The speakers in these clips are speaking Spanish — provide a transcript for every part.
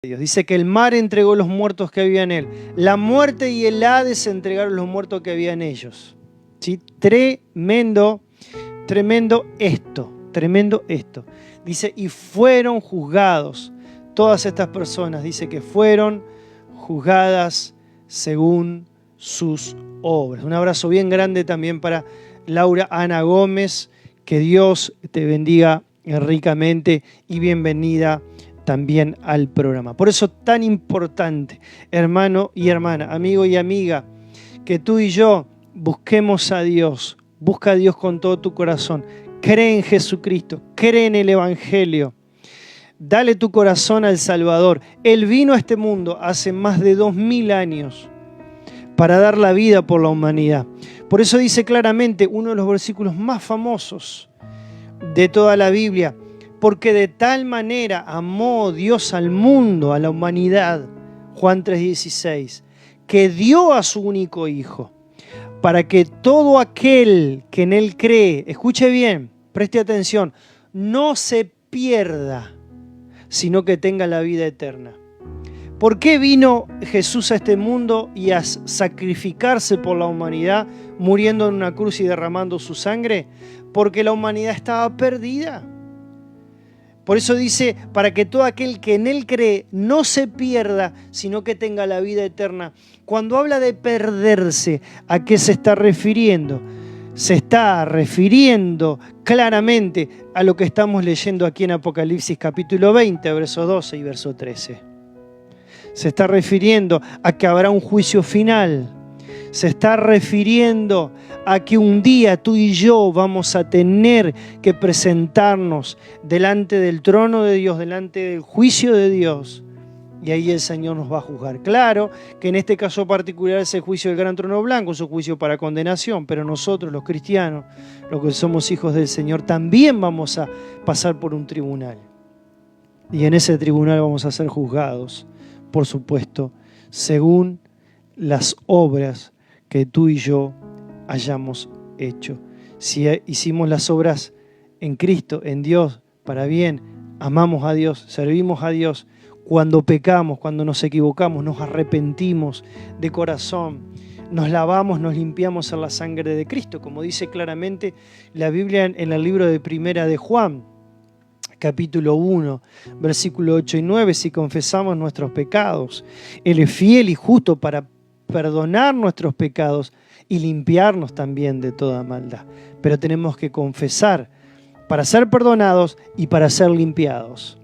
Dios. Dice que el mar entregó los muertos que había en él. La muerte y el Hades entregaron los muertos que había en ellos. ¿Sí? Tremendo esto. Dice, y fueron juzgados. Todas estas personas, dice que fueron juzgadas según sus obras. Un abrazo bien grande también para Laura Ana Gómez. Que Dios te bendiga ricamente y bienvenida también al programa. Por eso tan importante, hermano y hermana, amigo y amiga, que tú y yo busquemos a Dios. Busca a Dios con todo tu corazón. Cree en Jesucristo, cree en el Evangelio. Dale tu corazón al Salvador. Él vino a este mundo hace más de 2000 años para dar la vida por la humanidad. Por eso dice claramente uno de los versículos más famosos de toda la Biblia, porque de tal manera amó Dios al mundo, a la humanidad, Juan 3:16, que dio a su único Hijo, para que todo aquel que en Él cree, escuche bien, preste atención, no se pierda, sino que tenga la vida eterna. ¿Por qué vino Jesús a este mundo y a sacrificarse por la humanidad, muriendo en una cruz y derramando su sangre? Porque la humanidad estaba perdida. Por eso dice, para que todo aquel que en Él cree no se pierda, sino que tenga la vida eterna. Cuando habla de perderse, ¿a qué se está refiriendo? Se está refiriendo claramente a lo que estamos leyendo aquí en Apocalipsis capítulo 20, verso 12 y verso 13. Se está refiriendo a que habrá un juicio final. Se está refiriendo a que un día tú y yo vamos a tener que presentarnos delante del trono de Dios, delante del juicio de Dios. Y ahí el Señor nos va a juzgar. Claro que en este caso particular es el juicio del gran trono blanco, es un juicio para condenación, pero nosotros los cristianos, los que somos hijos del Señor, también vamos a pasar por un tribunal. Y en ese tribunal vamos a ser juzgados, por supuesto, según las obras que tú y yo hayamos hecho. Si hicimos las obras en Cristo, en Dios, para bien, amamos a Dios, servimos a Dios, cuando pecamos, cuando nos equivocamos, nos arrepentimos de corazón, nos lavamos, nos limpiamos en la sangre de Cristo, como dice claramente la Biblia en el libro de Primera de Juan, capítulo 1, versículo 8 y 9, si confesamos nuestros pecados, Él es fiel y justo para perdonar nuestros pecados y limpiarnos también de toda maldad. Pero tenemos que confesar para ser perdonados y para ser limpiados.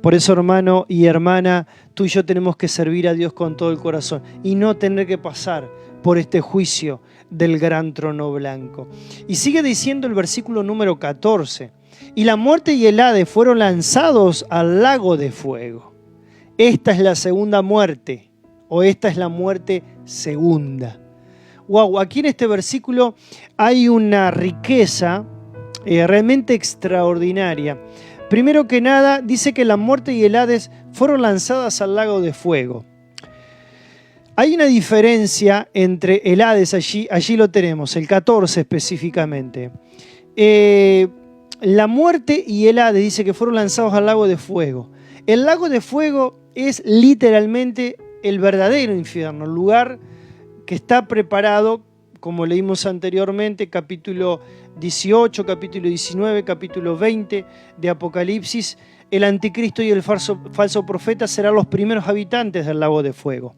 Por eso, hermano y hermana, tú y yo tenemos que servir a Dios con todo el corazón y no tener que pasar por este juicio del gran trono blanco. Y sigue diciendo el versículo número 14, y la muerte y el Hades fueron lanzados al lago de fuego. Esta es la segunda muerte, o esta es la muerte segunda. Wow, aquí en este versículo hay una riqueza realmente extraordinaria. Primero que nada, dice que la muerte y el Hades fueron lanzadas al lago de fuego. Hay una diferencia entre el Hades, allí lo tenemos, el 14 específicamente. La muerte y el Hades dice que fueron lanzados al lago de fuego. El lago de fuego es literalmente el verdadero infierno, el lugar que está preparado, como leímos anteriormente, capítulo 18, capítulo 19, capítulo 20 de Apocalipsis. El anticristo y el falso profeta serán los primeros habitantes del lago de fuego.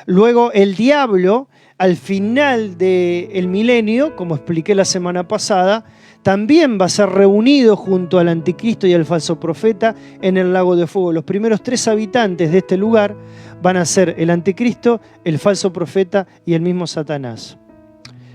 Luego el diablo, al final del milenio, como expliqué la semana pasada, también va a ser reunido junto al anticristo y al falso profeta en el lago de fuego. Los primeros 3 habitantes de este lugar van a ser el anticristo, el falso profeta y el mismo Satanás.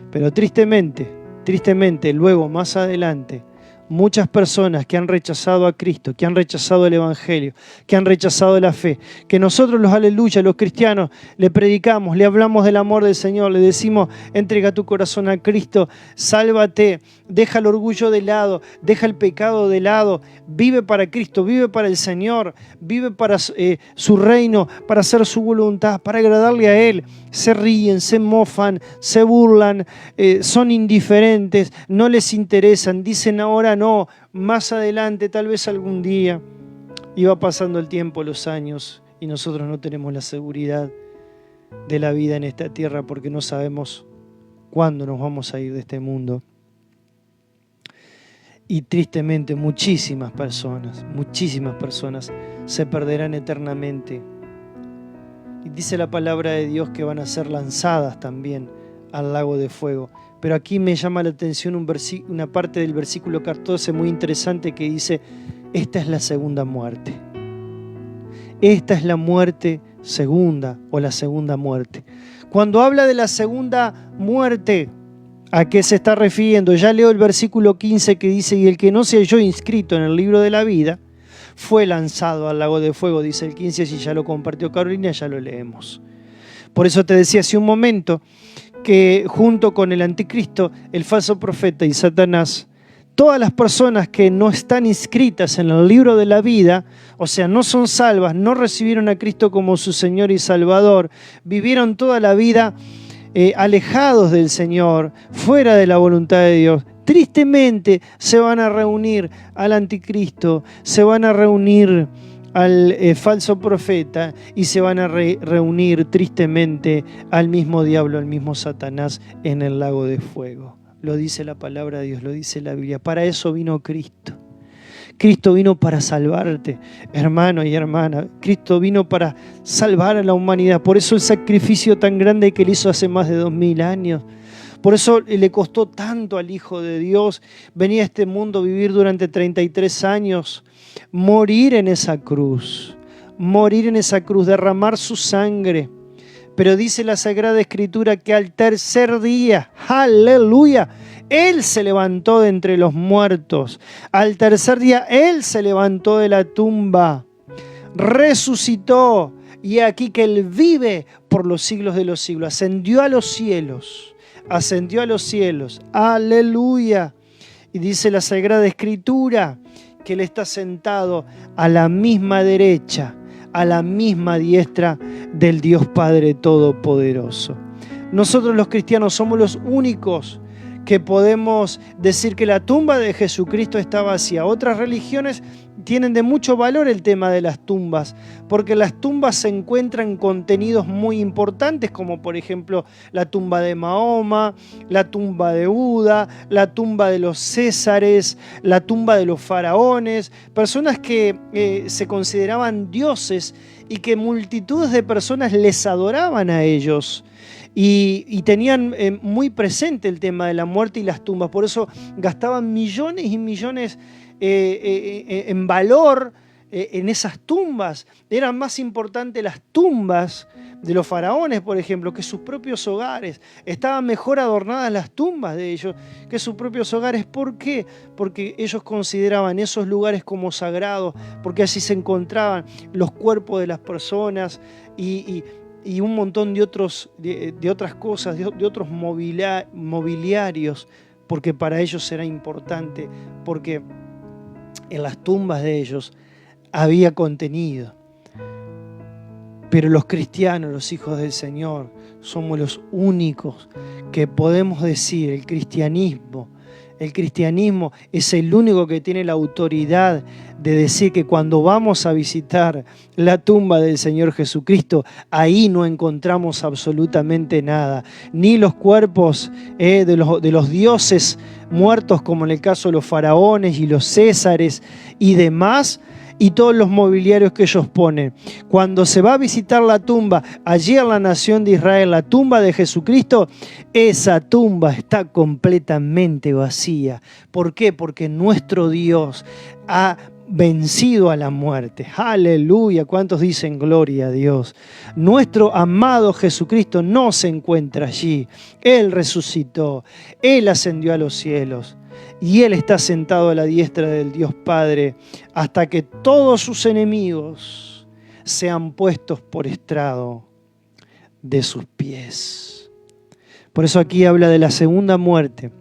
Pero tristemente, luego más adelante, muchas personas que han rechazado a Cristo, que han rechazado el Evangelio, que han rechazado la fe, que nosotros los aleluya, los cristianos, le predicamos, le hablamos del amor del Señor, le decimos, entrega tu corazón a Cristo, sálvate, deja el orgullo de lado, deja el pecado de lado, vive para Cristo, vive para el Señor, vive para su reino, para hacer su voluntad, para agradarle a Él. Se ríen, se mofan, se burlan, son indiferentes, no les interesan, dicen ahora no, más adelante, tal vez algún día. Y va pasando el tiempo, los años, y nosotros no tenemos la seguridad de la vida en esta tierra porque no sabemos cuándo nos vamos a ir de este mundo. Y tristemente muchísimas personas se perderán eternamente. Y dice la palabra de Dios que van a ser lanzadas también al lago de fuego. Pero aquí me llama la atención una parte del versículo 14 muy interesante que dice: esta es la segunda muerte. Esta es la muerte segunda o la segunda muerte. Cuando habla de la segunda muerte, ¿a qué se está refiriendo? Ya leo el versículo 15 que dice: y el que no se halló inscrito en el libro de la vida fue lanzado al lago de fuego, dice el 15. Si ya lo compartió Carolina, ya lo leemos. Por eso te decía hace un momento que junto con el anticristo, el falso profeta y Satanás, todas las personas que no están inscritas en el libro de la vida, o sea, no son salvas, no recibieron a Cristo como su Señor y Salvador, vivieron toda la vida alejados del Señor, fuera de la voluntad de Dios, tristemente se van a reunir al anticristo, se van a reunir al falso profeta y se van a reunir tristemente al mismo diablo, al mismo Satanás en el lago de fuego. Lo dice la palabra de Dios, lo dice la Biblia. Para eso vino Cristo. Cristo vino para salvarte, hermano y hermana. Cristo vino para salvar a la humanidad. Por eso el sacrificio tan grande que él hizo hace más de 2000 años. Por eso le costó tanto al Hijo de Dios venir a este mundo, vivir durante 33 años, morir en esa cruz, derramar su sangre. Pero dice la Sagrada Escritura que al tercer día, aleluya, Él se levantó de entre los muertos. Al tercer día Él se levantó de la tumba, resucitó, y aquí que Él vive por los siglos de los siglos. Ascendió a los cielos, aleluya. Y dice la Sagrada Escritura que Él está sentado a la misma derecha, a la misma diestra del Dios Padre Todopoderoso. Nosotros los cristianos somos los únicos que podemos decir que la tumba de Jesucristo está vacía. Otras religiones tienen de mucho valor el tema de las tumbas, porque en las tumbas se encuentran contenidos muy importantes, como por ejemplo la tumba de Mahoma, la tumba de Buda, la tumba de los Césares, la tumba de los faraones, personas que se consideraban dioses y que multitudes de personas les adoraban a ellos. Y tenían muy presente el tema de la muerte y las tumbas. Por eso gastaban millones y millones en valor en esas tumbas. Eran más importantes las tumbas de los faraones, por ejemplo, que sus propios hogares. Estaban mejor adornadas las tumbas de ellos que sus propios hogares. ¿Por qué? Porque ellos consideraban esos lugares como sagrados, porque allí se encontraban los cuerpos de las personas y un montón de otras cosas, de otros mobiliarios, porque para ellos era importante, porque en las tumbas de ellos había contenido. Pero los cristianos, los hijos del Señor, somos los únicos que podemos decir el cristianismo es el único que tiene la autoridad de decir que cuando vamos a visitar la tumba del Señor Jesucristo, ahí no encontramos absolutamente nada. Ni los cuerpos de los dioses muertos, como en el caso de los faraones y los césares y demás, y todos los mobiliarios que ellos ponen. Cuando se va a visitar la tumba, allí en la nación de Israel, la tumba de Jesucristo, esa tumba está completamente vacía. ¿Por qué? Porque nuestro Dios ha vencido a la muerte. ¡Aleluya! ¿Cuántos dicen gloria a Dios? Nuestro amado Jesucristo no se encuentra allí. Él resucitó. Él ascendió a los cielos. Y Él está sentado a la diestra del Dios Padre hasta que todos sus enemigos sean puestos por estrado de sus pies. Por eso aquí habla de la segunda muerte.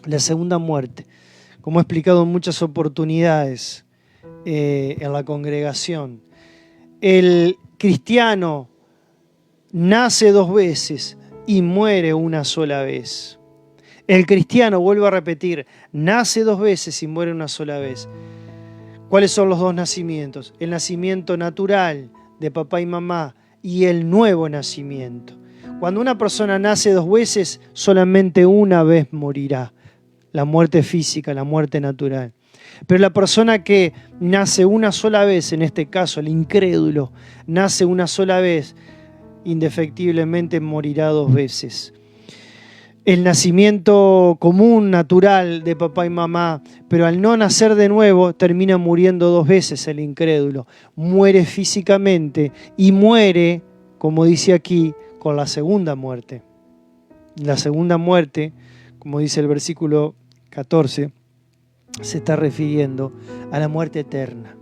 La segunda muerte, como he explicado en muchas oportunidades en la congregación. El cristiano nace 2 veces y muere una sola vez. El cristiano, vuelvo a repetir, nace 2 veces y muere una sola vez. ¿Cuáles son los 2 nacimientos? El nacimiento natural de papá y mamá y el nuevo nacimiento. Cuando una persona nace 2 veces, solamente una vez morirá. La muerte física, la muerte natural. Pero la persona que nace una sola vez, en este caso el incrédulo, nace una sola vez, indefectiblemente morirá 2 veces. El nacimiento común, natural de papá y mamá, pero al no nacer de nuevo, termina muriendo 2 veces el incrédulo. Muere físicamente y muere, como dice aquí, con la segunda muerte. La segunda muerte, como dice el versículo 14, se está refiriendo a la muerte eterna.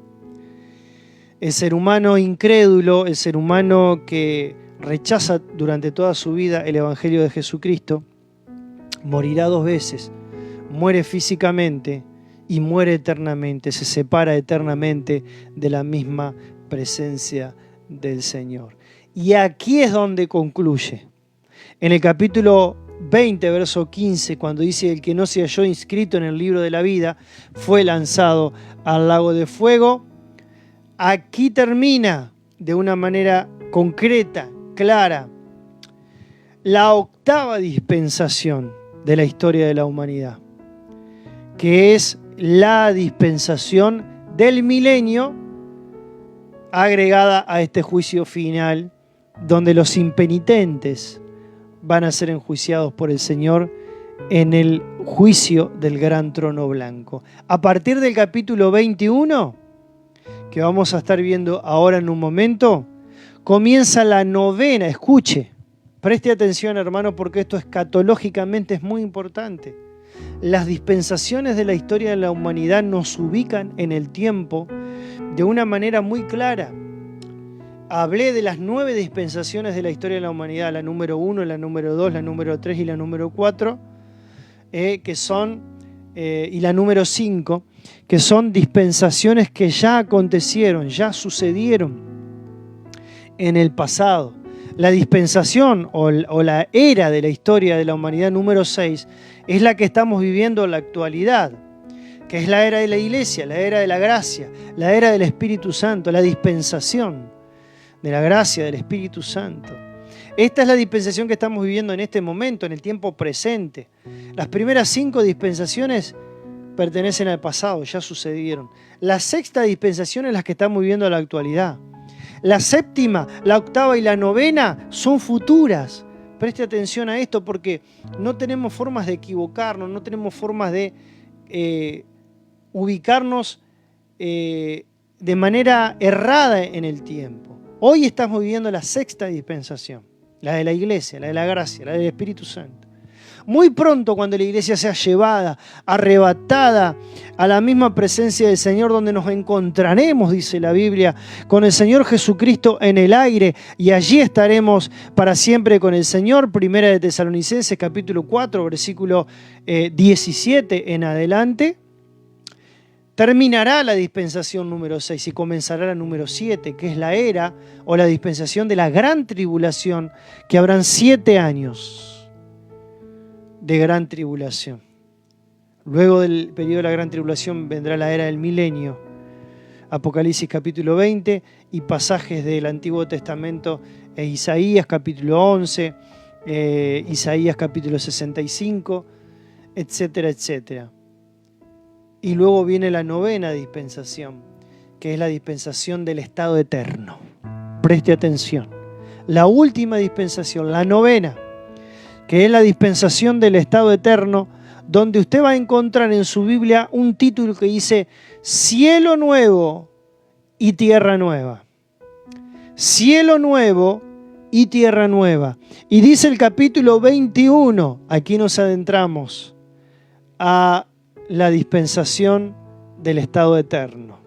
El ser humano incrédulo, el ser humano que rechaza durante toda su vida el Evangelio de Jesucristo, morirá 2 veces. Muere físicamente y muere eternamente. Se separa eternamente de la misma presencia del Señor. Y aquí es donde concluye. En el capítulo 20, verso 15, cuando dice: el que no se halló inscrito en el libro de la vida fue lanzado al lago de fuego. Aquí termina de una manera concreta, clara, la 8ª dispensación de la historia de la humanidad, que es la dispensación del milenio agregada a este juicio final, donde los impenitentes van a ser enjuiciados por el Señor en el juicio del gran trono blanco. A partir del capítulo 21, que vamos a estar viendo ahora en un momento, comienza la 9ª, escuche, preste atención, hermano, porque esto escatológicamente es muy importante. Las dispensaciones de la historia de la humanidad nos ubican en el tiempo de una manera muy clara. Hablé de las 9 dispensaciones de la historia de la humanidad, la número 1, la número 2, la número 3 y la número 4, que son, y la número 5, que son dispensaciones que ya acontecieron, ya sucedieron en el pasado. La dispensación o la era de la historia de la humanidad número 6 es la que estamos viviendo en la actualidad, que es la era de la iglesia, la era de la gracia, la era del Espíritu Santo, la dispensación de la gracia del Espíritu Santo. Esta es la dispensación que estamos viviendo en este momento, en el tiempo presente. Las primeras 5 dispensaciones pertenecen al pasado, ya sucedieron. La 6ª dispensación es la que estamos viviendo en la actualidad. La 7ª, la 8ª y la 9ª son futuras. Preste atención a esto porque no tenemos formas de equivocarnos, no tenemos formas de ubicarnos de manera errada en el tiempo. Hoy estamos viviendo la 6ª dispensación, la de la iglesia, la de la gracia, la del Espíritu Santo. Muy pronto, cuando la iglesia sea llevada, arrebatada a la misma presencia del Señor, donde nos encontraremos, dice la Biblia, con el Señor Jesucristo en el aire, y allí estaremos para siempre con el Señor. Primera de Tesalonicenses, capítulo 4, versículo 17 en adelante. Terminará la dispensación número 6 y comenzará la número 7, que es la era o la dispensación de la gran tribulación, que habrán 7 años de gran tribulación. Luego del periodo de la gran tribulación vendrá la era del milenio. Apocalipsis capítulo 20 y pasajes del Antiguo Testamento, Isaías capítulo 11, Isaías capítulo 65, etcétera, etcétera. Y luego viene la 9ª dispensación, que es la dispensación del estado eterno. Preste atención. La última dispensación, la 9ª, que es la dispensación del estado eterno, donde usted va a encontrar en su Biblia un título que dice cielo nuevo y tierra nueva. Cielo nuevo y tierra nueva. Y dice el capítulo 21, aquí nos adentramos a la dispensación del estado eterno.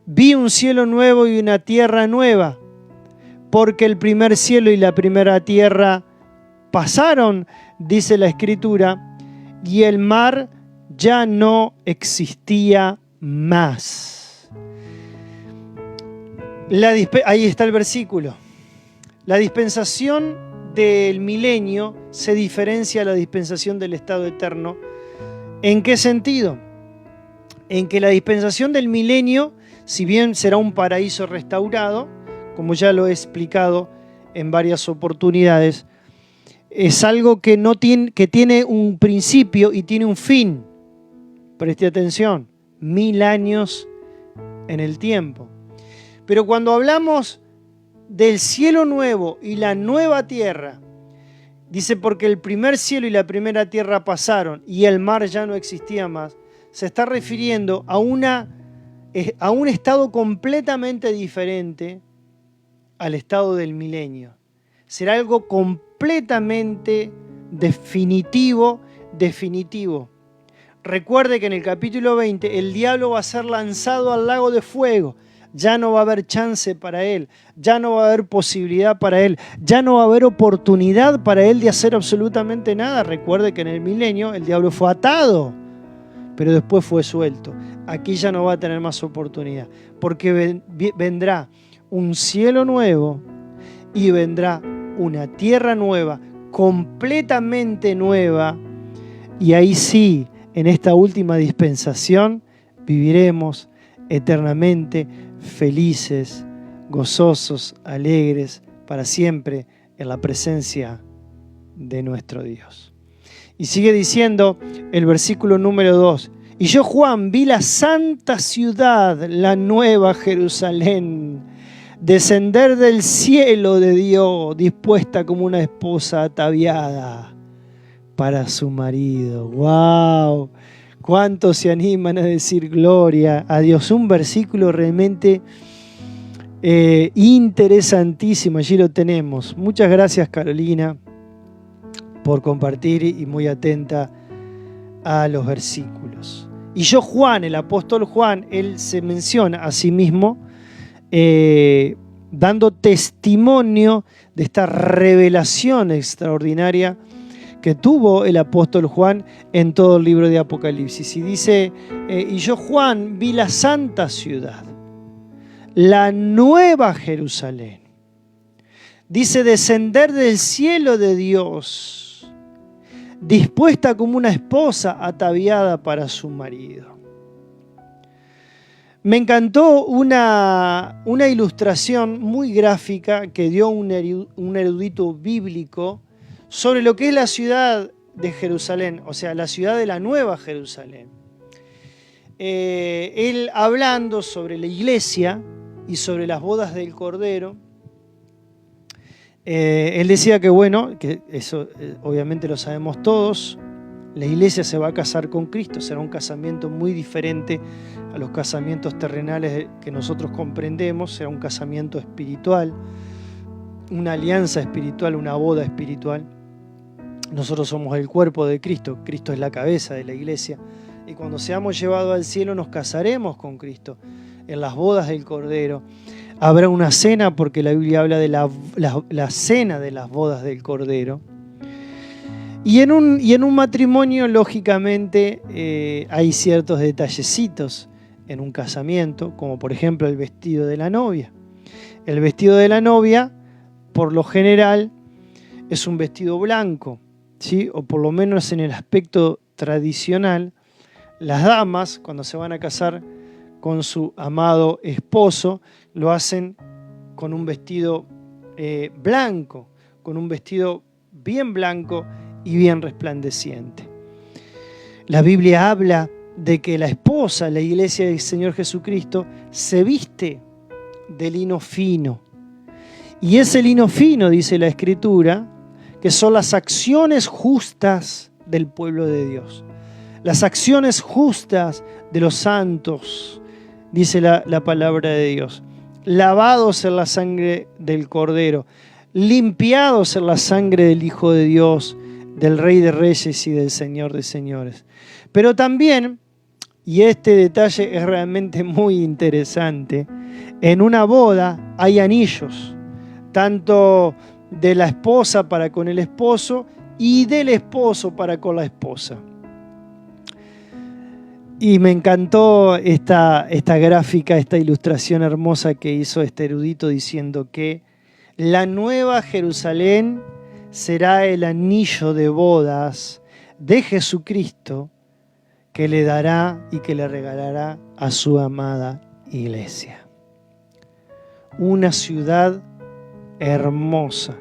Vi un cielo nuevo y una tierra nueva, porque el primer cielo y la primera tierra pasaron, dice la Escritura, y el mar ya no existía más. Ahí está el versículo. La dispensación del milenio se diferencia a la dispensación del estado eterno. ¿En qué sentido? En que la dispensación del milenio, si bien será un paraíso restaurado, como ya lo he explicado en varias oportunidades, es algo que tiene un principio y tiene un fin. Preste atención, 1000 años en el tiempo. Pero cuando hablamos del cielo nuevo y la nueva tierra, dice, porque el primer cielo y la primera tierra pasaron y el mar ya no existía más, se está refiriendo a un estado completamente diferente al estado del milenio. Será algo completamente definitivo. Recuerde que en el capítulo 20 el diablo va a ser lanzado al lago de fuego. Ya no va a haber chance para él, ya no va a haber posibilidad para él, ya no va a haber oportunidad para él de hacer absolutamente nada. Recuerde que en el milenio el diablo fue atado, pero después fue suelto. Aquí ya no va a tener más oportunidad, porque vendrá un cielo nuevo y vendrá una tierra nueva, completamente nueva, y ahí sí, en esta última dispensación, viviremos eternamente felices, gozosos, alegres, para siempre en la presencia de nuestro Dios. Y sigue diciendo el versículo número 2, y yo, Juan, vi la santa ciudad, la nueva Jerusalén, descender del cielo de Dios, dispuesta como una esposa ataviada para su marido. ¡Wow! ¿Cuántos se animan a decir gloria a Dios? Un versículo realmente interesantísimo. Allí lo tenemos. Muchas gracias, Carolina, por compartir y muy atenta a los versículos. Y yo, Juan, el apóstol Juan, él se menciona a sí mismo dando testimonio de esta revelación extraordinaria que tuvo el apóstol Juan en todo el libro de Apocalipsis. Y dice, y yo, Juan, vi la santa ciudad, la nueva Jerusalén. Dice, descender del cielo de Dios, dispuesta como una esposa ataviada para su marido. Me encantó una ilustración muy gráfica que dio un erudito bíblico sobre lo que es la ciudad de Jerusalén, o sea, la ciudad de la nueva Jerusalén. Él hablando sobre la iglesia y sobre las bodas del Cordero, él decía que bueno, que eso obviamente lo sabemos todos, la iglesia se va a casar con Cristo, será un casamiento muy diferente a los casamientos terrenales que nosotros comprendemos, será un casamiento espiritual, una alianza espiritual, una boda espiritual. Nosotros somos el cuerpo de Cristo, Cristo es la cabeza de la iglesia, y cuando seamos llevados al cielo nos casaremos con Cristo en las bodas del Cordero. Habrá una cena, porque la Biblia habla de la cena de las bodas del Cordero. Y en un matrimonio, lógicamente, hay ciertos detallecitos en un casamiento, como por ejemplo el vestido de la novia. El vestido de la novia, por lo general, es un vestido blanco, ¿sí? O por lo menos en el aspecto tradicional, las damas, cuando se van a casar con su amado esposo, lo hacen con un vestido blanco, con un vestido bien blanco y bien resplandeciente. La Biblia habla de que la esposa, la iglesia del Señor Jesucristo, se viste de lino fino. Y ese lino fino, dice la Escritura, que son las acciones justas del pueblo de Dios. Las acciones justas de los santos, dice la palabra de Dios. Lavados en la sangre del Cordero, limpiados en la sangre del Hijo de Dios, del Rey de Reyes y del Señor de Señores. Pero también, y este detalle es realmente muy interesante, en una boda hay anillos, tanto de la esposa para con el esposo y del esposo para con la esposa. Y me encantó esta gráfica, esta ilustración hermosa que hizo este erudito diciendo que la nueva Jerusalén será el anillo de bodas de Jesucristo que le dará y que le regalará a su amada iglesia. una ciudad hermosa,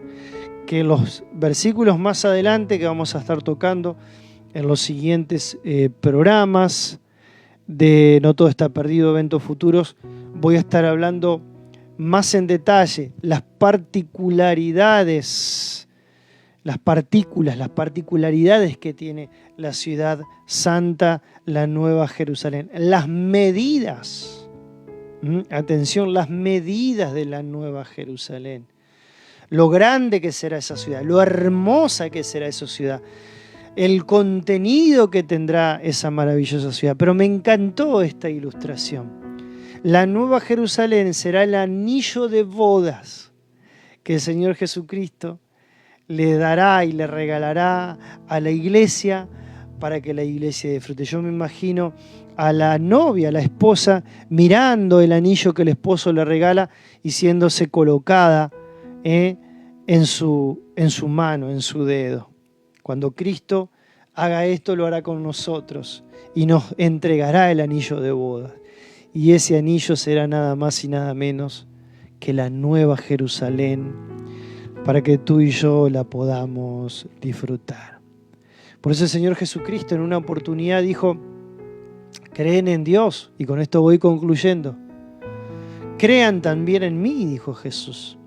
que los versículos más adelante que vamos a estar tocando en los siguientes programas de No Todo Está Perdido, eventos futuros, voy a estar hablando más en detalle las particularidades, las particularidades que tiene la ciudad santa, la Nueva Jerusalén, las medidas, atención, las medidas de la Nueva Jerusalén, lo grande que será esa ciudad, lo hermosa que será esa ciudad, el contenido que tendrá esa maravillosa ciudad. Pero me encantó esta ilustración. La Nueva Jerusalén será el anillo de bodas que el Señor Jesucristo le dará y le regalará a la iglesia para que la iglesia disfrute. Yo me imagino a la novia, a la esposa, mirando el anillo que el esposo le regala y siéndose colocada en su mano, en su dedo. Cuando Cristo haga esto, lo hará con nosotros y nos entregará el anillo de boda. Y ese anillo será nada más y nada menos que la Nueva Jerusalén, para que tú y yo la podamos disfrutar. Por eso el Señor Jesucristo en una oportunidad dijo: creen en Dios, y con esto voy concluyendo. Crean también en mí, dijo Jesús.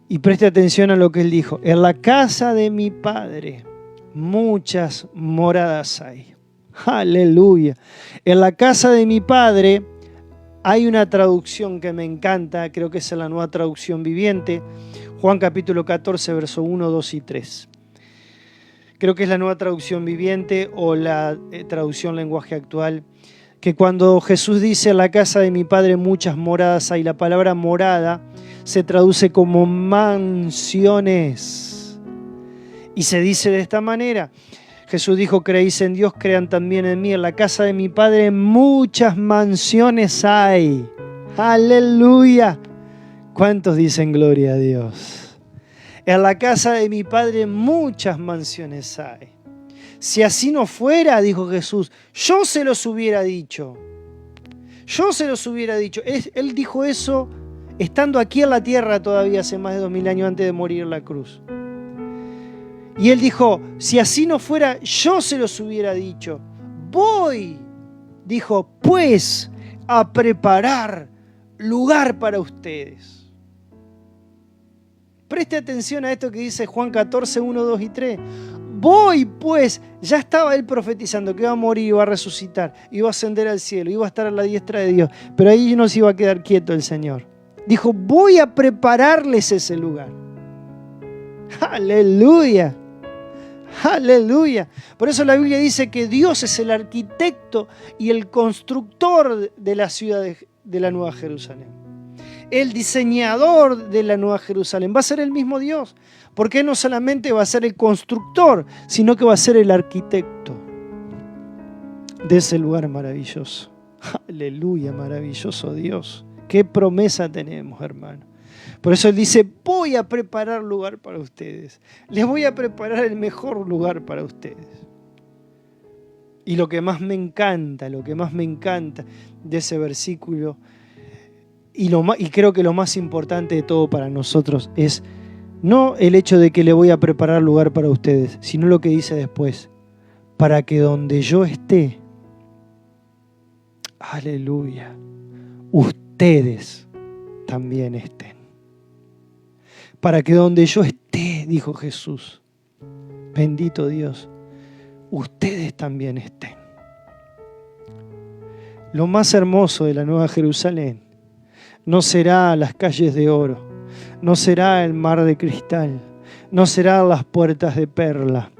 Y preste atención a lo que Él dijo: en la casa de mi Padre muchas moradas hay. Aleluya. En la casa de mi Padre hay una traducción que me encanta, creo que es la Nueva Traducción Viviente, Juan capítulo 14, verso 1, 2 y 3. Creo que es la Nueva Traducción Viviente o la traducción lenguaje actual, que cuando Jesús dice: en la casa de mi Padre muchas moradas hay, la palabra morada se traduce como mansiones. Y se dice de esta manera: Jesús dijo: creéis en Dios, crean también en mí. En la casa de mi Padre muchas mansiones hay. ¡Aleluya! ¿Cuántos dicen gloria a Dios? En la casa de mi Padre muchas mansiones hay. Si así no fuera, dijo Jesús, yo se los hubiera dicho. Yo se los hubiera dicho. Él dijo eso estando aquí en la tierra todavía hace más de 2000 años antes de morir en la cruz. Y Él dijo: si así no fuera, yo se los hubiera dicho. Voy, dijo, pues, a preparar lugar para ustedes. Preste atención a esto que dice Juan 14, 1, 2 y 3. Voy, pues, ya estaba Él profetizando que iba a morir, iba a resucitar, iba a ascender al cielo, iba a estar a la diestra de Dios. Pero ahí no se iba a quedar quieto el Señor. Dijo: voy a prepararles ese lugar. ¡Aleluya! ¡Aleluya! Por eso la Biblia dice que Dios es el arquitecto y el constructor de la ciudad de la Nueva Jerusalén. El diseñador de la Nueva Jerusalén va a ser el mismo Dios, porque no solamente va a ser el constructor, sino que va a ser el arquitecto de ese lugar maravilloso. ¡Aleluya! Maravilloso Dios. ¡Qué promesa tenemos, hermano! Por eso Él dice: voy a preparar lugar para ustedes. Les voy a preparar el mejor lugar para ustedes. Y lo que más me encanta de ese versículo, y creo que lo más importante de todo para nosotros, es no el hecho de que le voy a preparar lugar para ustedes, sino lo que dice después: para que donde yo esté, aleluya, ustedes también estén. Para que donde yo esté, dijo Jesús, bendito Dios, ustedes también estén. Lo más hermoso de la Nueva Jerusalén no será las calles de oro, no será el mar de cristal, no serán las puertas de perla,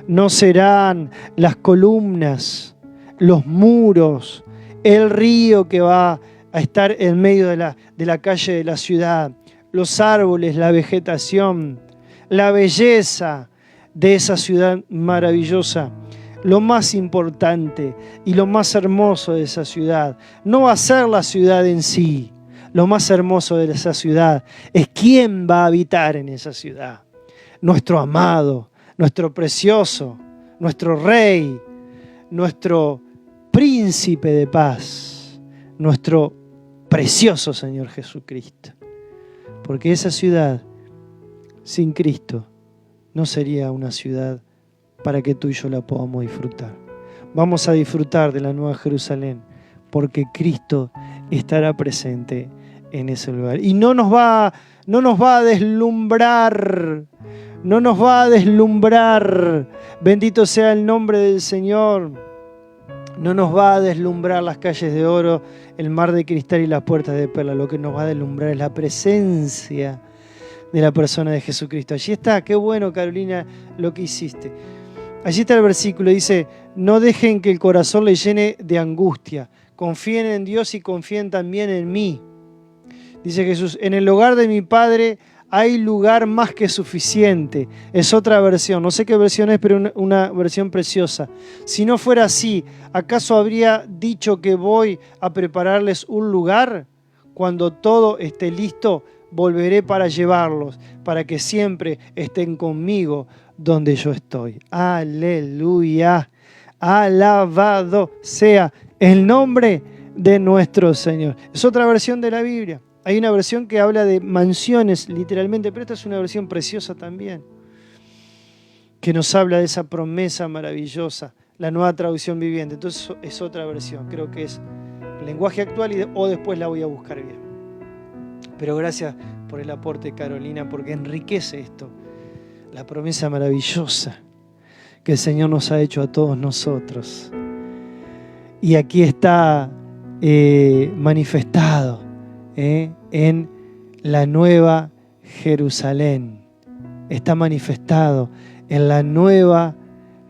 no serán las columnas, los muros, el río que va a estar en medio de la calle de la ciudad, los árboles, la vegetación, la belleza de esa ciudad maravillosa. Lo más importante y lo más hermoso de esa ciudad no va a ser la ciudad en sí. Lo más hermoso de esa ciudad es quién va a habitar en esa ciudad. Nuestro amado, nuestro precioso, nuestro rey, nuestro príncipe de paz, nuestro precioso Señor Jesucristo. Porque esa ciudad sin Cristo no sería una ciudad para que tú y yo la podamos disfrutar. Vamos a disfrutar de la Nueva Jerusalén porque Cristo estará presente en ese lugar. Y no nos va a deslumbrar, no nos va a deslumbrar. Bendito sea el nombre del Señor. No nos va a deslumbrar las calles de oro, el mar de cristal y las puertas de perla. Lo que nos va a deslumbrar es la presencia de la persona de Jesucristo. Allí está, qué bueno, Carolina, lo que hiciste. Allí está el versículo, dice, no dejen que el corazón les llene de angustia. Confíen en Dios y confíen también en mí. Dice Jesús, en el hogar de mi Padre hay lugar más que suficiente. Es otra versión, no sé qué versión es, pero una versión preciosa. Si no fuera así, ¿acaso habría dicho que voy a prepararles un lugar? Cuando todo esté listo, volveré para llevarlos, para que siempre estén conmigo donde yo estoy. Aleluya. Alabado sea el nombre de nuestro Señor. Es otra versión de la Biblia. Hay una versión que habla de mansiones, literalmente, pero esta es una versión preciosa también, que nos habla de esa promesa maravillosa, la Nueva Traducción Viviente. Entonces es otra versión, creo que es el lenguaje actual o después la voy a buscar bien. Pero gracias por el aporte, Carolina, porque enriquece esto, la promesa maravillosa que el Señor nos ha hecho a todos nosotros. Y aquí está manifestado en la Nueva Jerusalén. Está manifestado en la Nueva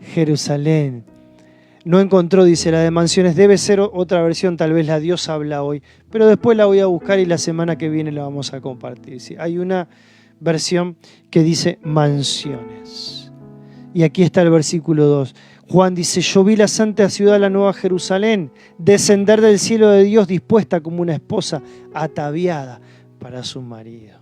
Jerusalén. No encontró, dice, la de mansiones. Debe ser otra versión, tal vez la Dios habla hoy. Pero después la voy a buscar y la semana que viene la vamos a compartir. ¿Sí? Hay una versión que dice mansiones. Y aquí está el versículo 2. Juan dice, yo vi la santa ciudad, la Nueva Jerusalén, descender del cielo de Dios dispuesta como una esposa ataviada para su marido.